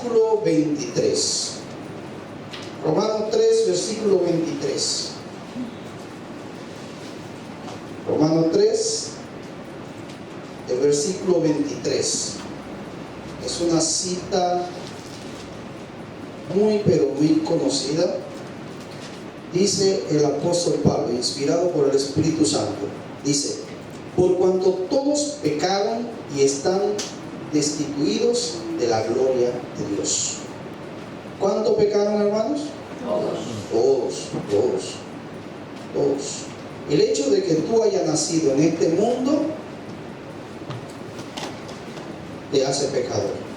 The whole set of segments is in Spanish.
versículo 23. Romanos 3, versículo 23. Romanos 3, el versículo 23. Es una cita muy, pero muy conocida. Dice el apóstol Pablo, inspirado por el Espíritu Santo, dice: por cuanto todos pecaron y están destituidos de la gloria de Dios. ¿Cuánto pecaron, hermanos? Todos. El hecho de que tú hayas nacido en este mundo te hace pecador.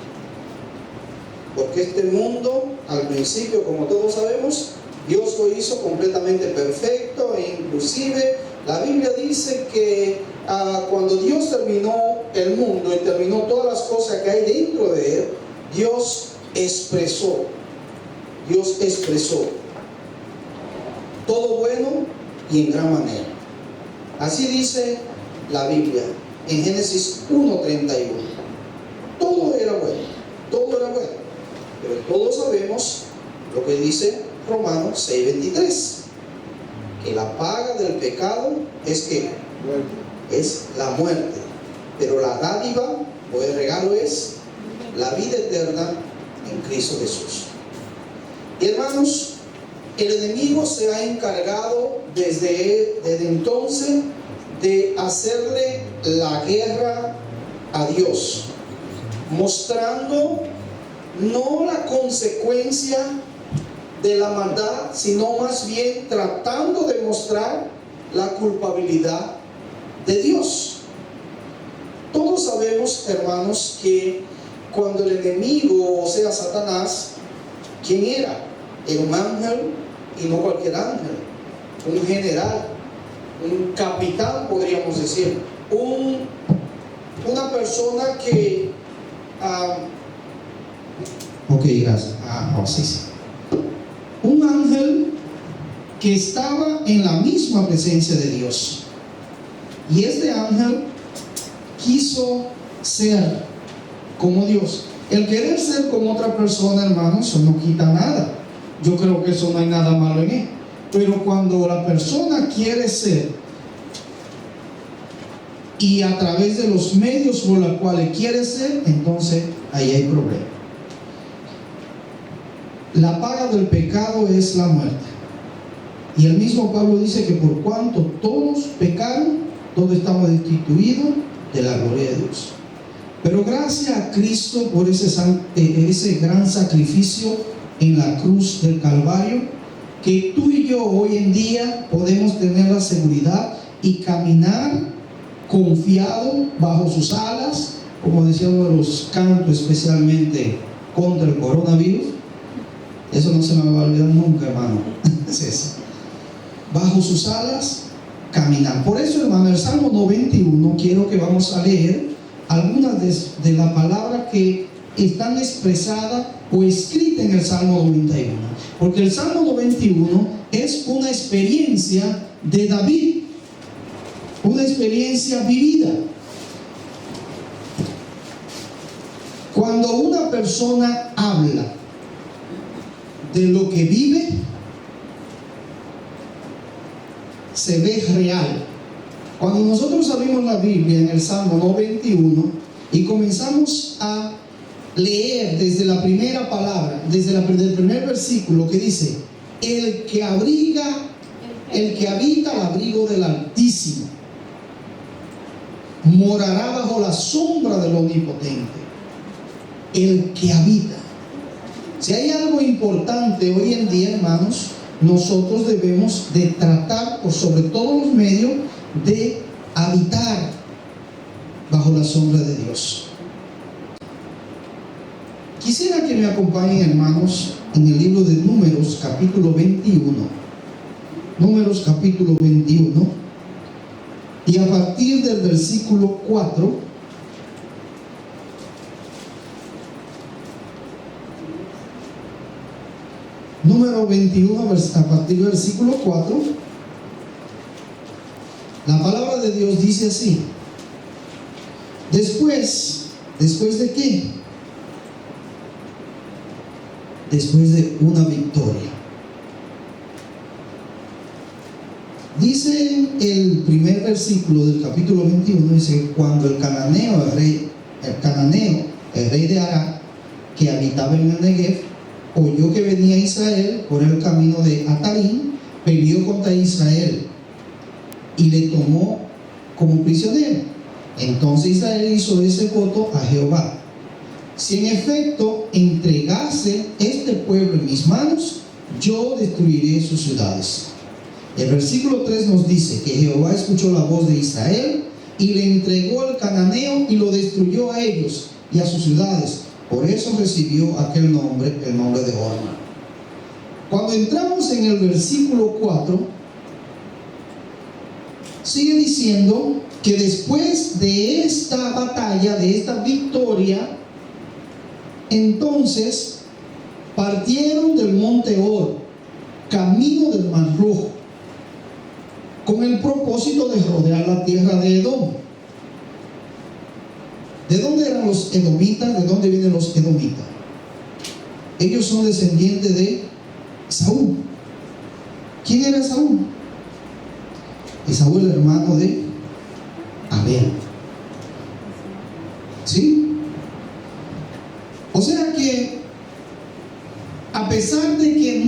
Porque este mundo, al principio, como todos sabemos, Dios lo hizo completamente perfecto, e inclusive la Biblia dice que cuando Dios terminó el mundo y terminó todas las cosas que hay dentro de él, Dios expresó todo bueno y en gran manera. Así dice la Biblia en Génesis 1:31. Todo era bueno, pero todos sabemos lo que dice Romanos 6:23, que la paga del pecado es que es la muerte, pero la dádiva o el regalo es la vida eterna en Cristo Jesús. Y hermanos, el enemigo se ha encargado desde entonces de hacerle la guerra a Dios, mostrando no la consecuencia de la maldad, sino más bien tratando de mostrar la culpabilidad de Dios. Todos sabemos, hermanos, que cuando el enemigo, o sea, Satanás, ¿quién era? Era un ángel, y no cualquier ángel, un general, un capitán, podríamos decir, una persona que ok, gracias. Sí. Un ángel que estaba en la misma presencia de Dios. Y este ángel quiso ser como Dios. El querer ser como otra persona, hermanos, eso no quita nada. Yo creo que eso no hay nada malo en él. Pero cuando la persona quiere ser, y a través de los medios por los cuales quiere ser, entonces ahí hay problema. La paga del pecado es la muerte. Y el mismo Pablo dice que por cuanto todos pecaron, todos estamos destituidos de la gloria de Dios. Pero gracias a Cristo por ese gran sacrificio en la cruz del Calvario, que tú y yo hoy en día podemos tener la seguridad y caminar confiado bajo sus alas, como decía uno de los cantos, especialmente contra el coronavirus. Eso no se me va a olvidar nunca, hermano. Es eso. Bajo sus alas, caminar. Por eso, hermano, el Salmo 91, quiero que vamos a leer algunas de las palabras que están expresadas o escritas en el Salmo 91. Porque el Salmo 91 es una experiencia de David, una experiencia vivida. Cuando una persona habla de lo que vive, se ve real. Cuando nosotros abrimos la Biblia en el Salmo 91 y comenzamos a leer desde la primera palabra, desde el primer versículo, que dice: el que habita al abrigo del Altísimo morará bajo la sombra del Omnipotente. El que habita. Si hay algo importante hoy en día, hermanos, nosotros debemos de tratar por sobre todos los medios de habitar bajo la sombra de Dios. Quisiera que me acompañen, hermanos, en el libro de Números, capítulo 21. Números, capítulo 21. Y a partir del versículo 4, Número 21, a partir del versículo 4, la palabra de Dios dice así: ¿después de qué? después de una victoria. Dice el primer versículo del capítulo 21, dice: cuando el cananeo, el rey de Arad, que habitaba en el Negev, oyó que venía Israel por el camino de Atarim, peleó contra Israel y le tomó como prisionero. Entonces Israel hizo ese voto a Jehová: si en efecto entregase este pueblo en mis manos, yo destruiré sus ciudades. El versículo 3 nos dice que Jehová escuchó la voz de Israel y le entregó al cananeo y lo destruyó a ellos y a sus ciudades. Por eso recibió aquel nombre, el nombre de Orma. Cuando entramos en el versículo 4, sigue diciendo que después de esta batalla, de esta victoria, entonces partieron del monte Or, camino del Mar Rojo, con el propósito de rodear la tierra de Edom. ¿De dónde eran los edomitas? ¿De dónde vienen los edomitas? Ellos son descendientes de Saúl. ¿Quién era Saúl? Esaú, el hermano de Abel. ¿Sí? O sea que, a pesar de que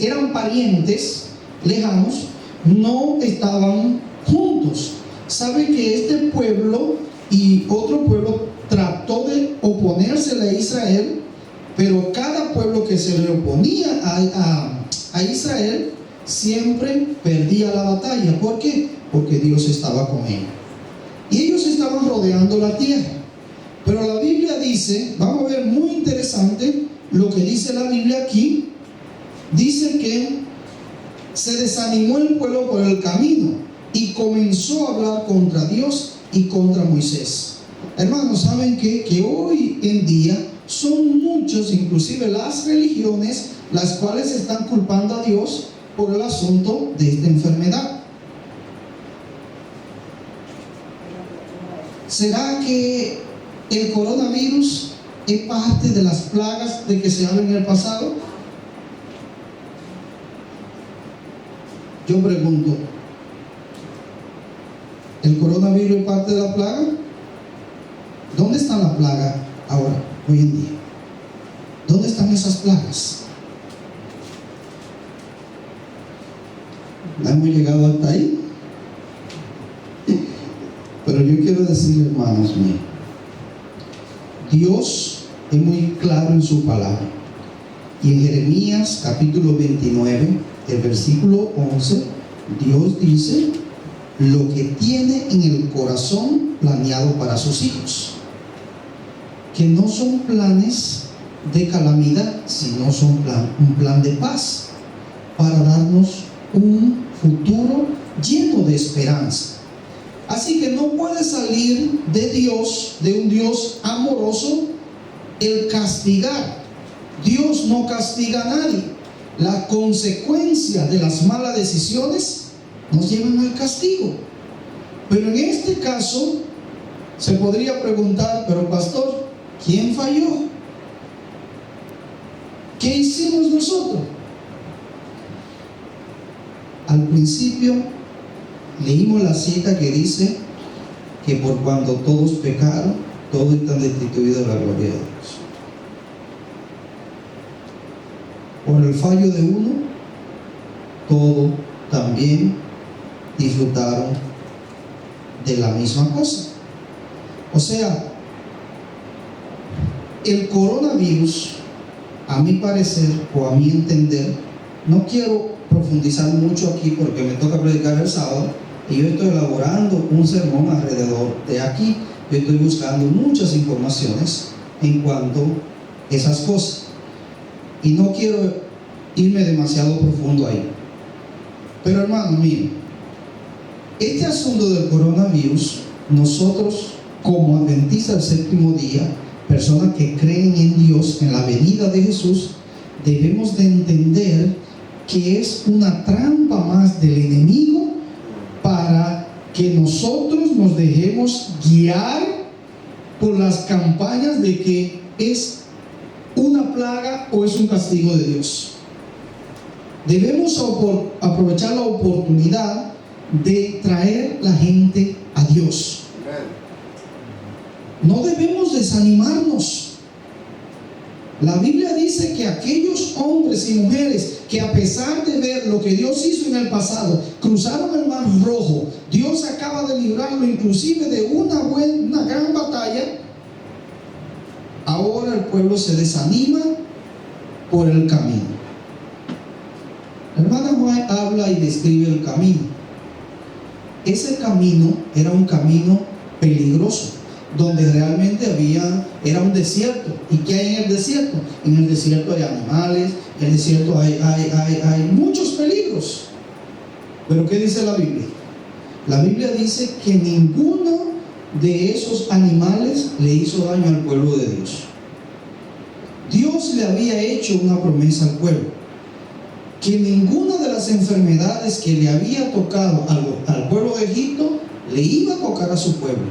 eran parientes lejanos, no estaban juntos. Sabe que este pueblo y otro pueblo trató de oponérsele a Israel, pero cada pueblo que se le oponía a Israel siempre perdía la batalla. ¿Por qué? Porque Dios estaba con él. Y ellos estaban rodeando la tierra. Pero la Biblia dice, vamos a ver, muy interesante lo que dice la Biblia aquí. Dice que se desanimó el pueblo por el camino y comenzó a hablar contra Dios y contra Moisés. Hermanos, ¿saben qué? Que hoy en día son muchos, inclusive las religiones, las cuales están culpando a Dios por el asunto de esta enfermedad. ¿Será que el coronavirus es parte de las plagas de que se habla en el pasado? Yo pregunto, ¿el coronavirus es parte de la plaga? ¿Dónde está la plaga ahora, hoy en día? ¿Dónde están esas plagas? ¿No hemos llegado hasta ahí? Pero yo quiero decir, hermanos míos, Dios es muy claro en su palabra. Y en Jeremías capítulo 29, el versículo 11, Dios dice lo que tiene en el corazón planeado para sus hijos, que no son planes de calamidad, sino son un plan de paz, para darnos un futuro lleno de esperanza. Así que no puede salir de Dios, de un Dios amoroso, el castigar. Dios no castiga a nadie. La consecuencia de las malas decisiones nos llevan al castigo. Pero en este caso se podría preguntar, pero pastor, ¿quién falló? ¿Qué hicimos nosotros? Al principio leímos la cita que dice que por cuando todos pecaron, todos están destituidos de la gloria de Dios. Por el fallo de uno, todos también disfrutaron de la misma cosa. O sea, el coronavirus, a mi parecer o a mi entender, no quiero profundizar mucho aquí porque me toca predicar el sábado y yo estoy elaborando un sermón alrededor de aquí. Yo estoy buscando muchas informaciones en cuanto a esas cosas y no quiero irme demasiado profundo ahí. Pero hermano mío, este asunto del coronavirus, nosotros como adventistas del séptimo día, personas que creen en Dios, en la venida de Jesús, debemos de entender que es una trampa más del enemigo para que nosotros nos dejemos guiar por las campañas de que es una plaga o es un castigo de Dios. Debemos aprovechar la oportunidad de traer la gente a Dios. No debemos desanimarnos. La Biblia dice que aquellos hombres y mujeres que, a pesar de ver lo que Dios hizo en el pasado, cruzaron el Mar Rojo, Dios acaba de librarlo inclusive de una gran batalla. Ahora el pueblo se desanima por el camino. La hermana Juan habla y describe el camino. Ese camino era un camino peligroso, donde realmente era un desierto. ¿Y qué hay en el desierto? En el desierto hay animales, en el desierto hay muchos peligros. Pero ¿qué dice la Biblia? La Biblia dice que ninguno de esos animales le hizo daño al pueblo de Dios. Dios le había hecho una promesa al pueblo, que ninguna de las enfermedades que le había tocado al pueblo de Egipto le iba a tocar a su pueblo,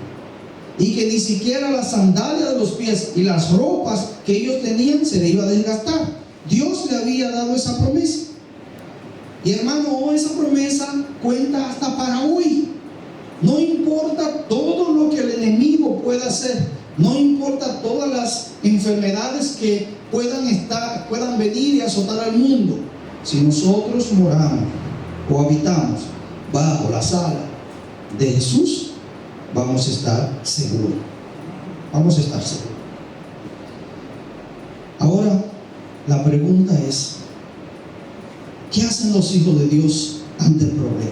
y que ni siquiera las sandalias de los pies y las ropas que ellos tenían se le iba a desgastar. Dios le había dado esa promesa. Y hermano, esa promesa cuenta hasta para hoy. No importa todo lo que el enemigo pueda hacer, no importa todas las enfermedades que puedan venir y azotar al mundo. Si nosotros moramos o habitamos bajo la sala de Jesús, vamos a estar seguros. Vamos a estar seguros. Ahora, la pregunta es: ¿qué hacen los hijos de Dios ante el problema?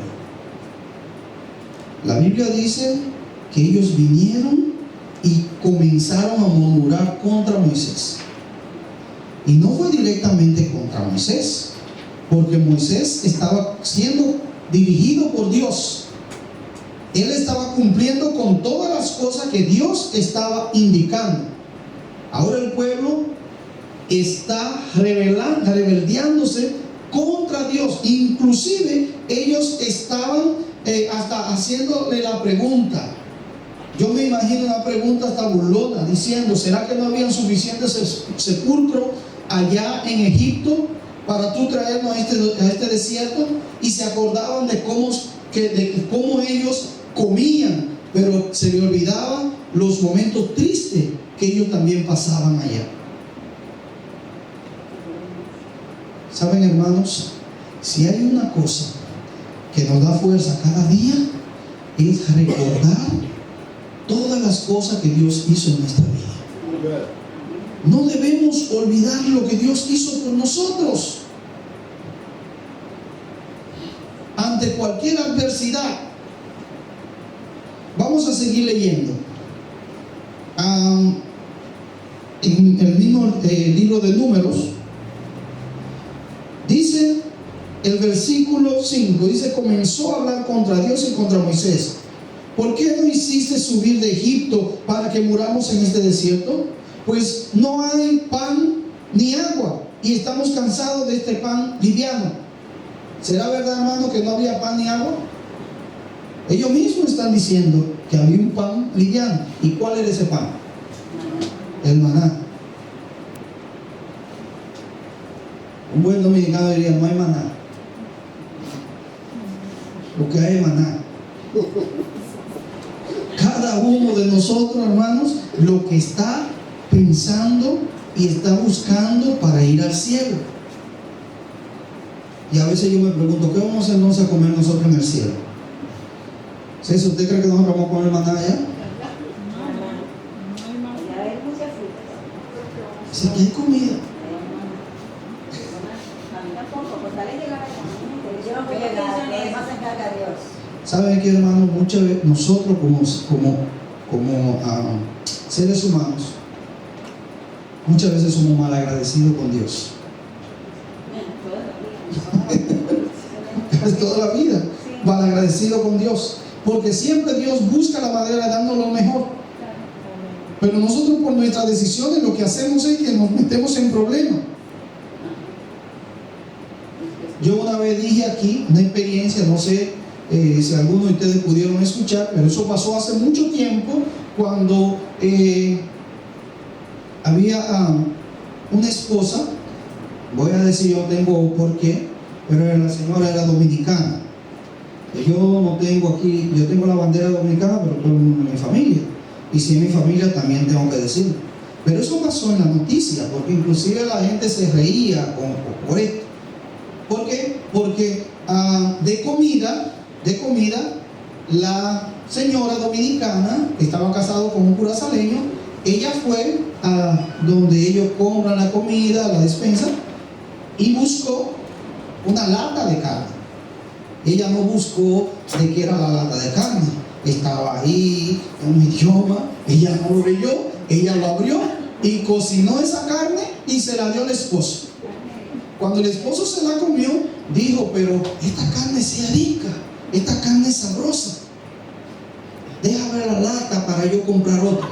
La Biblia dice que ellos vinieron y comenzaron a murmurar contra Moisés. Y no fue directamente contra Moisés, porque Moisés estaba siendo dirigido por Dios. Él estaba cumpliendo con todas las cosas que Dios estaba indicando. Ahora el pueblo está rebeldeándose contra Dios. Inclusive ellos estaban hasta haciéndole la pregunta. Yo me imagino una pregunta hasta burlona, diciendo: ¿será que no habían suficientes sepulcros allá en Egipto para tú traernos a este desierto? Y se acordaban de cómo ellos comían, pero se le olvidaban los momentos tristes que ellos también pasaban allá. ¿Saben, hermanos? Si hay una cosa que nos da fuerza cada día, es recordar todas las cosas que Dios hizo en nuestra vida. No debemos olvidar lo que Dios hizo por nosotros. Ante cualquier adversidad, vamos a seguir leyendo. En el mismo libro de Números, dice el versículo 5, dice: comenzó a hablar contra Dios y contra Moisés. ¿Por qué no hiciste subir de Egipto para que muramos en este desierto? Pues no hay pan ni agua, y estamos cansados de este pan liviano. ¿Será verdad, hermano, que no había pan ni agua? Ellos mismos están diciendo que había un pan liviano. ¿Y cuál era ese pan? El maná. Un buen dominicano diría: no hay maná. Lo que hay es maná. Cada uno de nosotros, hermanos, lo que está pensando y está buscando para ir al cielo. Y a veces yo me pregunto: ¿qué vamos a hacer entonces a comer nosotros en el cielo? ¿Sí? ¿Usted cree que nosotros vamos a comer maná allá? Sí, que hay comida. ¿Saben qué, hermano? Muchas veces nosotros como seres humanos, muchas veces somos mal agradecidos con Dios. Es toda la vida mal agradecido con Dios, porque siempre Dios busca la manera de darnos lo mejor. Pero nosotros, por nuestras decisiones, lo que hacemos es que nos metemos en problemas. Yo una vez dije aquí una experiencia, no sé si algunos de ustedes pudieron escuchar, pero eso pasó hace mucho tiempo, cuando había una esposa, voy a decir yo tengo por qué, pero la señora era dominicana. Yo no tengo aquí, yo tengo la bandera dominicana, pero todo el mundo en mi familia. Y si en mi familia también tengo que decirlo. Pero eso pasó en la noticia, porque inclusive la gente se reía por esto. ¿Por qué? Porque de comida, la señora dominicana, que estaba casada con un curazaleño, ella fue a donde ellos compran la comida, la despensa, y buscó una lata de carne. Ella no buscó de qué era la lata de carne. Estaba ahí en un idioma, ella no lo leyó, ella lo abrió y cocinó esa carne y se la dio al esposo. Cuando el esposo se la comió, dijo: pero esta carne es rica, esta carne es sabrosa. Deja ver la lata para yo comprar otra.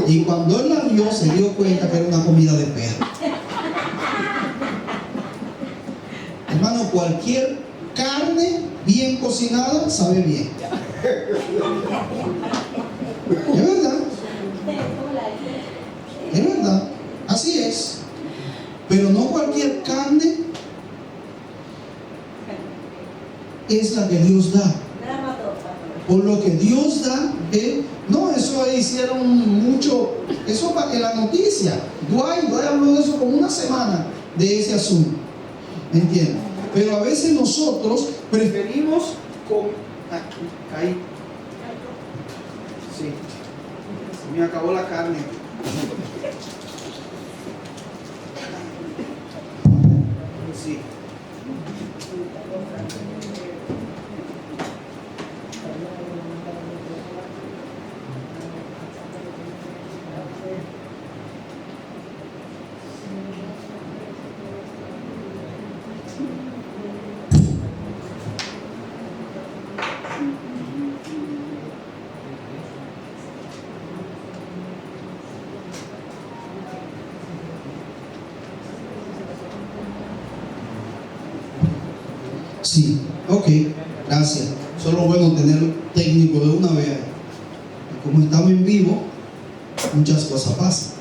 Y cuando él la vio, se dio cuenta que era una comida de perro. Hermano, cualquier carne bien cocinada sabe bien. Es verdad. Es verdad. Así es. Pero no cualquier carne es la que Dios da. Por lo que Dios da, no, eso hicieron mucho, eso en la noticia. Dwight habló de eso como una semana, de ese asunto. ¿Me entiendes? Pero a veces nosotros preferimos caí. Sí, se me acabó la carne. Sí. Sí, ok, gracias. Solo bueno tener técnico de una vez. Y como estamos en vivo, muchas cosas pasan.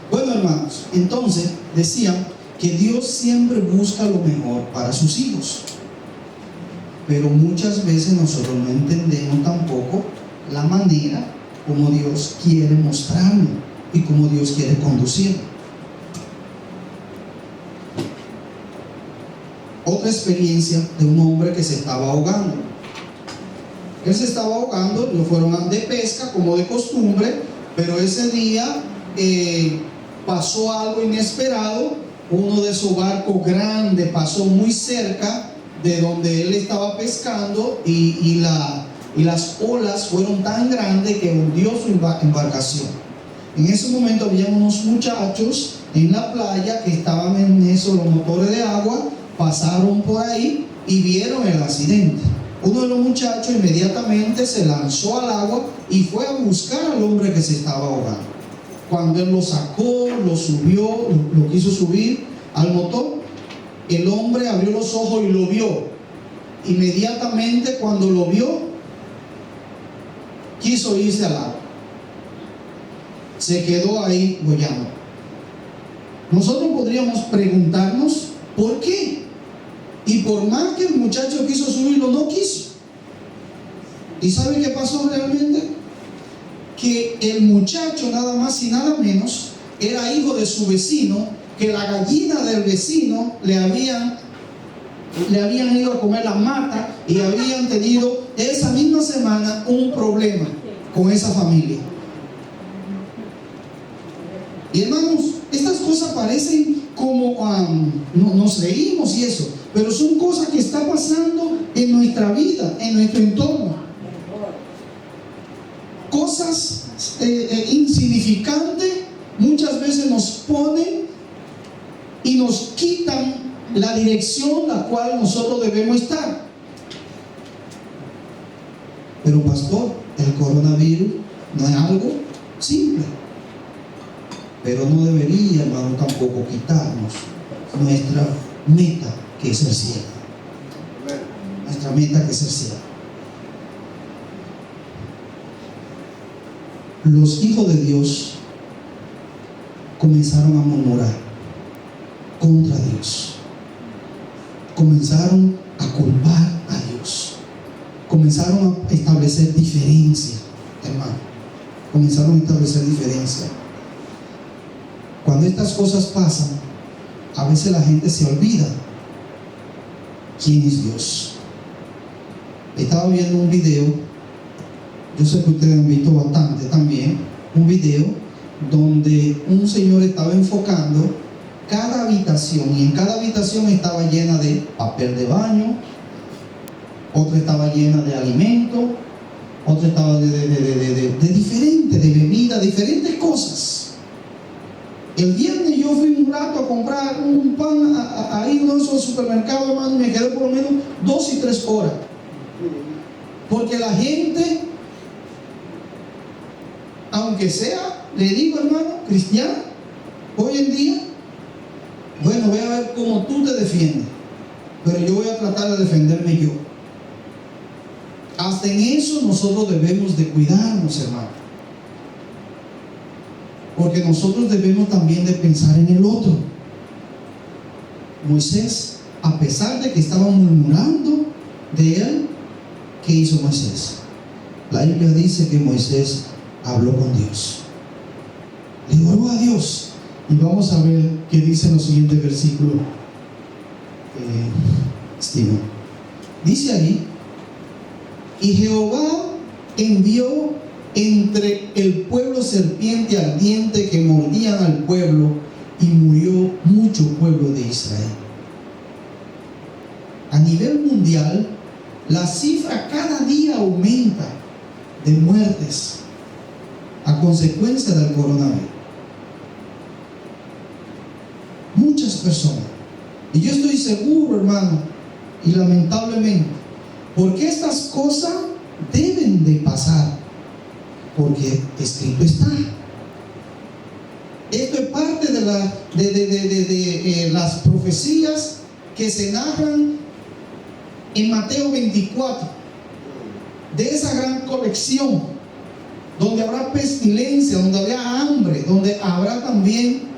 Bueno, hermanos, entonces decían que Dios siempre busca lo mejor para sus hijos. Pero muchas veces nosotros no entendemos tampoco la manera como Dios quiere mostrarlo y como Dios quiere conducirlo. Otra experiencia de un hombre que se estaba ahogando. Él se estaba ahogando, lo fueron de pesca como de costumbre, pero ese día pasó algo inesperado. Uno de esos barcos grandes pasó muy cerca de donde él estaba pescando y las olas fueron tan grandes que hundió su embarcación. En ese momento había unos muchachos en la playa que estaban en eso, los motores de agua, pasaron por ahí y vieron el accidente. Uno de los muchachos inmediatamente se lanzó al agua y fue a buscar al hombre que se estaba ahogando. Cuando él lo sacó, lo subió, lo quiso subir al motor, el hombre abrió los ojos y lo vio. Inmediatamente cuando lo vio, quiso irse al agua. Se quedó ahí boyando. Nosotros podríamos preguntarnos ¿por qué? Y por más que el muchacho quiso subirlo, no quiso. ¿Y sabe qué pasó realmente? Que el muchacho nada más y nada menos era hijo de su vecino, que la gallina del vecino le habían ido a comer la mata y habían tenido esa misma semana un problema con esa familia. Y hermanos, estas cosas parecen como nos reímos y eso, pero son cosas que están pasando en nuestra vida, en nuestro entorno. Cosas insignificantes muchas veces nos ponen y nos quitan la dirección la cual nosotros debemos estar. Pero pastor, el coronavirus no es algo simple. Pero no debería, hermano, tampoco quitarnos nuestra meta, que es el cielo. Nuestra meta, que es el cielo. los hijos de Dios comenzaron a murmurar contra Dios. Comenzaron a culpar a Dios. Comenzaron a establecer diferencia, hermano. Comenzaron a establecer diferencia. Cuando estas cosas pasan, a veces la gente se olvida quién es Dios. Estaba viendo un video, yo sé que ustedes han visto bastante también, un video donde un señor estaba enfocando cada habitación, y en cada habitación estaba llena de papel de baño, otra estaba llena de alimento, otra estaba de diferentes, de bebida, diferentes cosas. El viernes yo fui un rato a comprar un pan ahí en uno de esos supermercados, hermano, y me quedé por lo menos 2 y 3 horas. Porque la gente, aunque sea, le digo, hermano, cristiano, hoy en día, bueno, voy a ver cómo tú te defiendes, pero yo voy a tratar de defenderme yo. Hasta en eso nosotros debemos de cuidarnos, hermano, porque nosotros debemos también de pensar en el otro. Moisés, a pesar de que estaban murmurando de él, ¿qué hizo Moisés? La Biblia dice que Moisés habló con Dios, le oró a Dios. Y vamos a ver qué dice en los siguientes versículos. Steven, dice ahí: y Jehová envió entre el pueblo serpiente ardiente que mordían al pueblo, y murió mucho pueblo de Israel. A nivel mundial, la cifra cada día aumenta de muertes a consecuencia del coronavirus. Muchas personas. Y yo estoy seguro, hermano, y lamentablemente, porque estas cosas deben de pasar, porque escrito está. Esto es parte de las profecías que se narran en Mateo 24, de esa gran colección, donde habrá pestilencia, donde habrá hambre, donde habrá también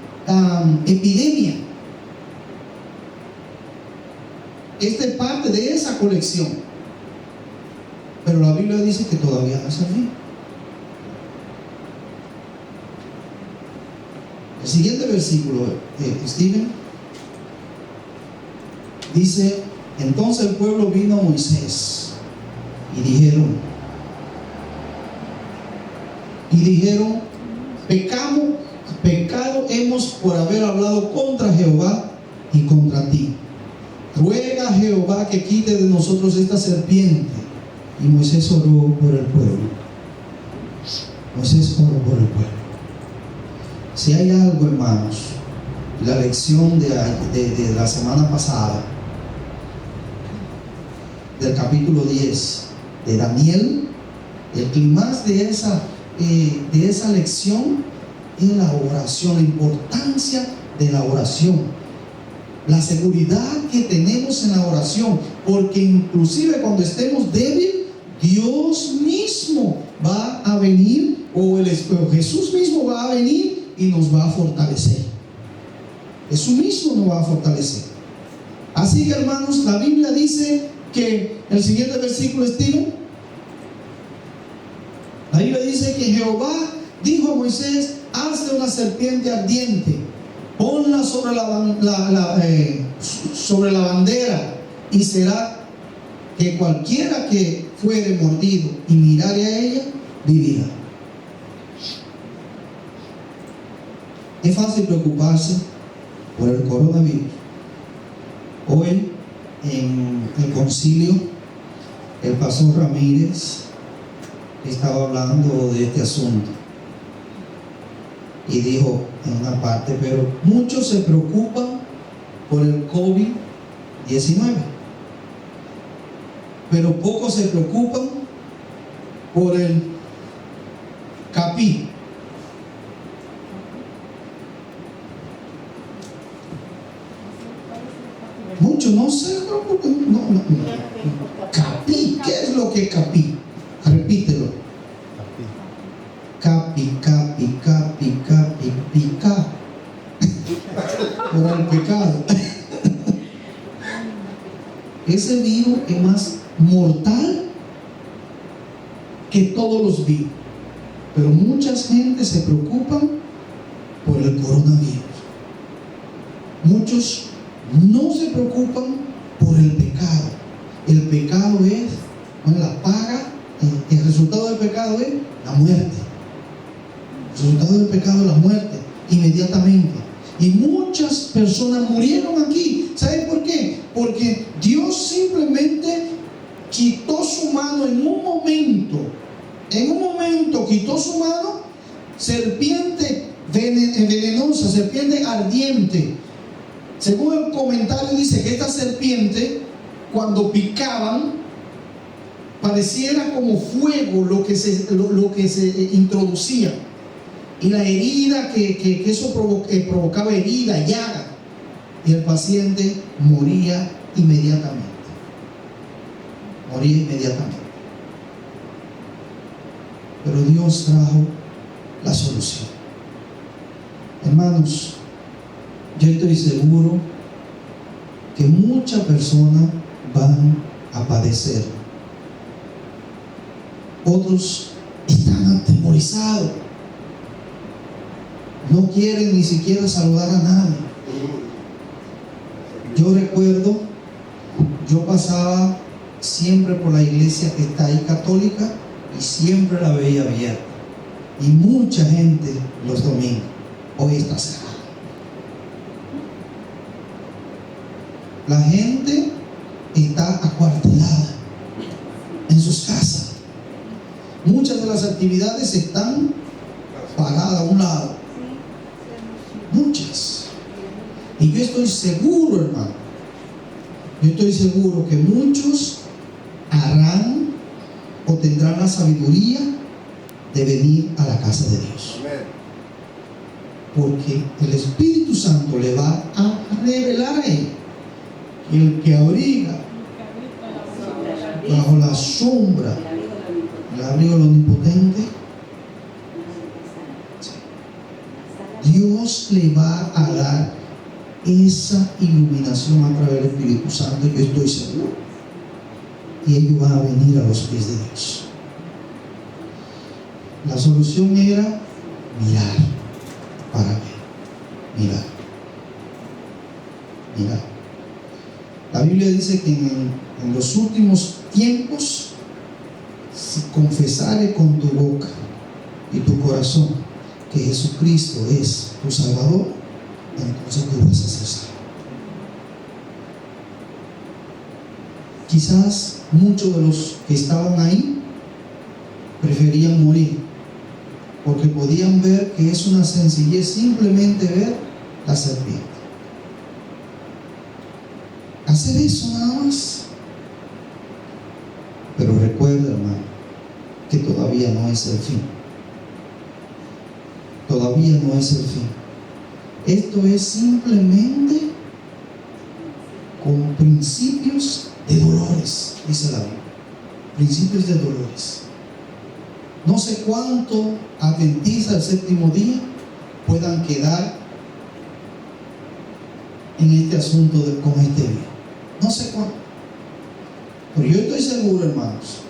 epidemia. Esta es parte de esa colección, pero la Biblia dice que todavía no es el fin. El siguiente versículo, Steven, dice: entonces el pueblo vino a Moisés y dijeron, pecado hemos por haber hablado contra Jehová y contra ti. Ruega a Jehová que quite de nosotros esta serpiente. Y Moisés oró por el pueblo. Moisés oró por el pueblo. Si hay algo, hermanos, la lección de la semana pasada, del capítulo 10 de Daniel, el clímax de esa lección es la oración, la importancia de la oración, la seguridad que tenemos en la oración, porque inclusive cuando estemos débiles, Dios mismo va a venir, o Jesús mismo va a venir y nos va a fortalecer. Jesús mismo nos va a fortalecer. Así que, hermanos, la Biblia dice que el siguiente versículo, Steven, la Biblia dice que Jehová dijo a Moisés: hazte una serpiente ardiente, ponla sobre la bandera, y será que cualquiera que fuere mordido y mirare a ella, vivirá. Es fácil preocuparse por el coronavirus. Hoy en el concilio, el pastor Ramírez estaba hablando de este asunto y dijo en una parte: pero muchos se preocupan por el COVID-19, pero pocos se preocupan por el CAPI. Muchos no se preocupan. No. CAPI, ¿qué es lo que CAPI? Repítelo. pica por el pecado. Ese virus es más mortal que todos los virus. Pero mucha gente se preocupa por el coronavirus. Muchos no se preocupan por el pecado. El pecado es, bueno, la paga, el resultado del pecado es la muerte. El resultado del pecado es la muerte, inmediatamente. Y muchas personas murieron aquí. ¿Saben por qué? Porque Dios simplemente quitó su mano en un momento. En un momento quitó su mano, serpiente venenosa, serpiente ardiente. Según el comentario dice que esta serpiente, cuando picaban, pareciera como fuego lo que se introducía. Y la herida que eso provocaba herida, llaga. Y el paciente moría inmediatamente. Moría inmediatamente. Pero Dios trajo la solución. Hermanos, yo estoy seguro que muchas personas van a padecer. Otros están atemorizados. No quieren ni siquiera saludar a nadie. Yo recuerdo, yo pasaba siempre por la iglesia que está ahí católica y siempre la veía abierta. Y mucha gente los domingos. Hoy está cerrada. La gente está acuartelada en sus casas. Muchas de las actividades están paradas a un lado. Muchas. Y yo estoy seguro, hermano, yo estoy seguro que muchos harán o tendrán la sabiduría de venir a la casa de Dios. Porque el Espíritu Santo le va a revelar a él que el que abriga bajo la sombra, el abrigo del Omnipotente, Dios le va a dar esa iluminación a través del Espíritu Santo, yo estoy seguro. Y ellos van a venir a los pies de Dios. La solución era mirar para ver. Mirar. Mirar. La Biblia dice que en los últimos tiempos, si confesares con tu boca y tu corazón que Jesucristo es tu Salvador, entonces tú vas a ser salvo. Quizás muchos de los que estaban ahí preferían morir, porque podían ver que es una sencillez simplemente ver la serpiente. Hacer eso nada más. Pero recuerda, hermano, que todavía no es el fin. Todavía no es el fin. Esto es simplemente con principios de dolores, dice la Biblia. Principios de dolores. No sé cuánto adventistas del séptimo día puedan quedar en este asunto con este virus. No sé cuánto. Pero yo estoy seguro, hermanos,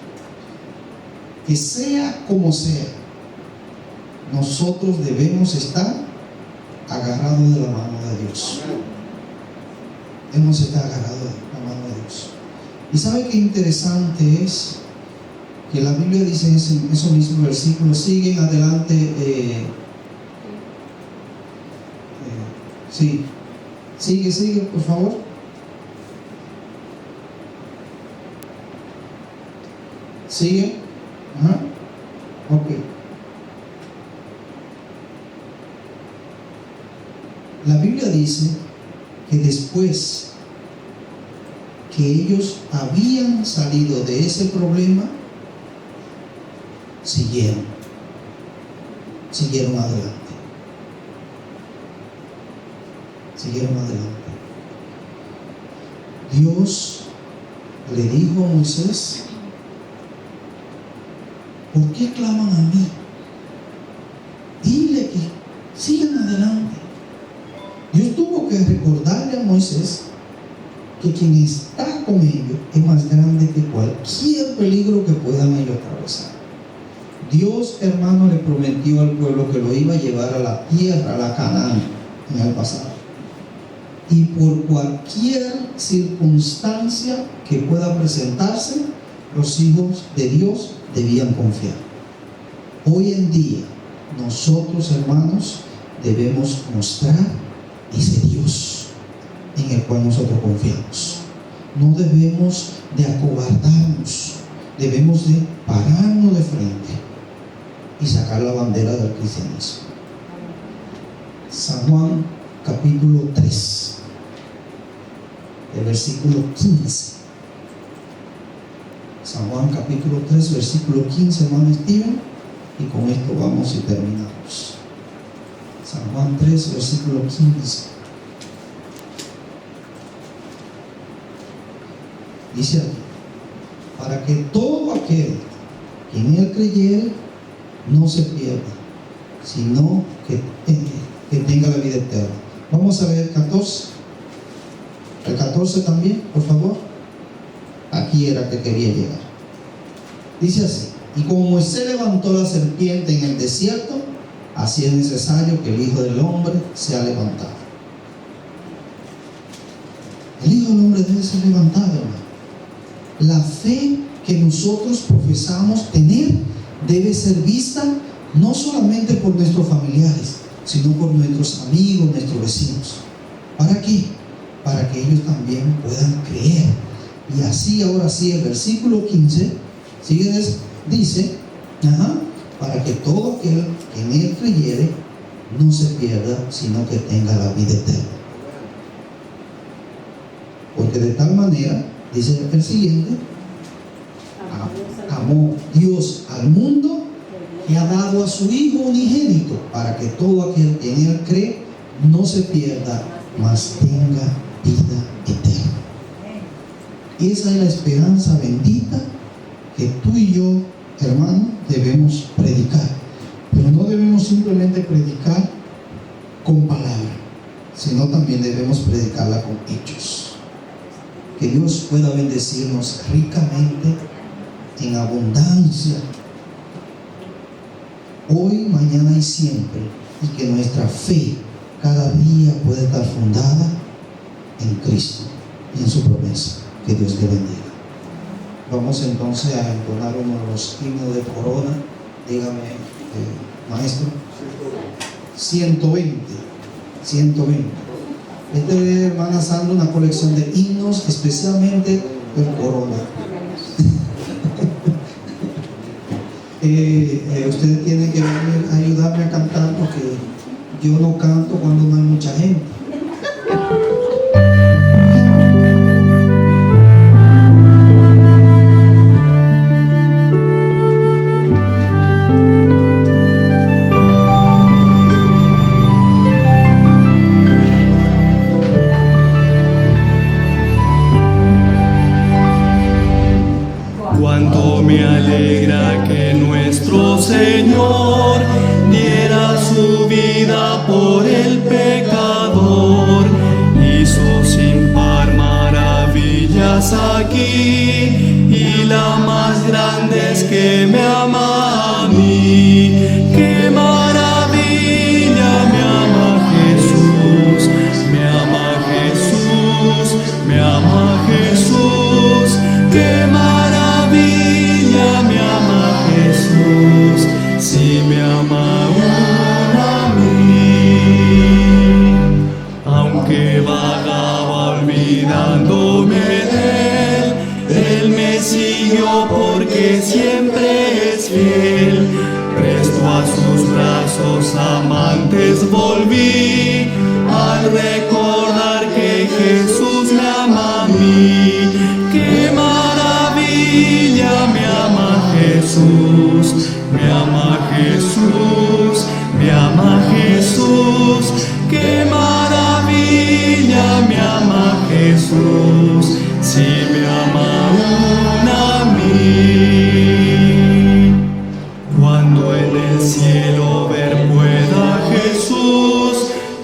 que sea como sea, nosotros debemos estar agarrados de la mano de Dios. Debemos estar agarrados de la mano de Dios. Y ¿sabe qué interesante es? Que la Biblia dice en esos mismos versículos, siguen adelante. Sí, sigue, por favor. Sigue. Ajá. Ok. La Biblia dice que después que ellos habían salido de ese problema, siguieron adelante. Siguieron adelante. Dios le dijo a Moisés: ¿por qué claman a mí? que recordarle a Moisés que quien está con ellos es más grande que cualquier peligro que puedan ellos atravesar. Dios, hermano, le prometió al pueblo que lo iba a llevar a la tierra, a la Canaán, en el pasado. Y por cualquier circunstancia que pueda presentarse, los hijos de Dios debían confiar. Hoy en día, nosotros, hermanos, debemos mostrar ese Dios en el cual nosotros confiamos. No debemos de acobardarnos, debemos de pararnos de frente y sacar la bandera del cristianismo. San Juan capítulo 3, el versículo 15. San Juan capítulo 3, versículo 15, hermano Steven, y con esto vamos y terminamos. San Juan 3, versículo 15. Dice aquí: para que todo aquel que en él creyere no se pierda, sino que tenga la vida eterna. Vamos a ver el 14. El 14 también, por favor. Aquí era que quería llegar. Dice así: y como Moisés levantó la serpiente en el desierto, así es necesario que el Hijo del Hombre sea levantado. El Hijo del Hombre debe ser levantado, hermano. La fe que nosotros profesamos tener debe ser vista no solamente por nuestros familiares, sino por nuestros amigos, nuestros vecinos. ¿Para qué? Para que ellos también puedan creer. Y así, ahora sí, el versículo 15 dice: para que todo aquel que en él creyere no se pierda, sino que tenga la vida eterna. Porque de tal manera, dice el siguiente, amó Dios al mundo y ha dado a su Hijo unigénito, para que todo aquel que en él cree no se pierda, mas tenga vida eterna. Esa es la esperanza bendita que tú y yo, hermano, debemos predicar. Pero no debemos simplemente predicar con palabras, sino también debemos predicarla con hechos. Que Dios pueda bendecirnos ricamente, en abundancia, hoy, mañana y siempre, y que nuestra fe cada día pueda estar fundada en Cristo y en su promesa. Que Dios te bendiga. Vamos entonces a entonar uno de los himnos de corona. Dígame, maestro. 120. Esta es, hermana Sandra, una colección de himnos, especialmente el corona. Ustedes tienen que venir a ayudarme a cantar, porque yo no canto cuando no hay mucha gente. Cuánto me alegra que nuestro Señor diera su vida por el pecador. Hizo sin par maravillas aquí, y la más grande es que me ama a mí. ¡Qué maravilla! Me ama Jesús, me ama Jesús, me ama Jesús. ¡Qué maravilla! Me ama Jesús, si me ama aún a mí. Aunque vagaba olvidándome de él me siguió porque siempre es fiel. Presto a sus brazos amantes volví, al recordar que Jesús me ama a mí. ¡Qué maravilla! Me ama Jesús, me ama Jesús, me ama Jesús. ¡Qué maravilla! Me ama Jesús, si me ama aún a mí. Cuando en el cielo ver pueda Jesús,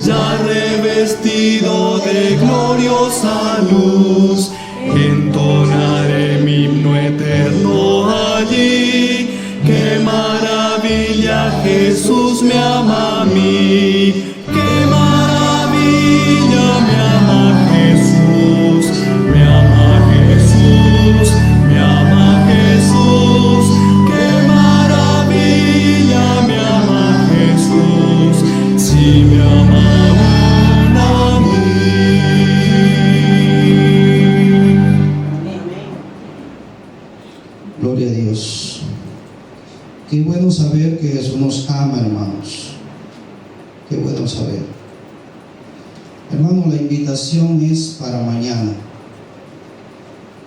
ya revestido vestido de gloriosa luz, entonaré mi himno eterno allí. ¡Qué maravilla! Jesús me ama a mí. ¡Qué maravilla! Me ama Jesús, me ama Jesús, me ama Jesús. ¡Qué maravilla! Me ama Jesús, si me amaron a mí. Gloria a Dios. Qué bueno saber que Jesús nos ama, hermanos. Qué bueno saber. Hermanos, la invitación es para mañana.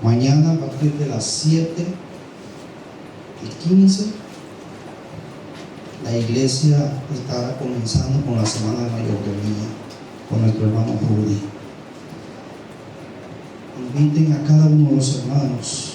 Mañana a partir de las 7:15 la iglesia estará comenzando con la semana de mayordomía con nuestro hermano Rudy. Inviten a cada uno de los hermanos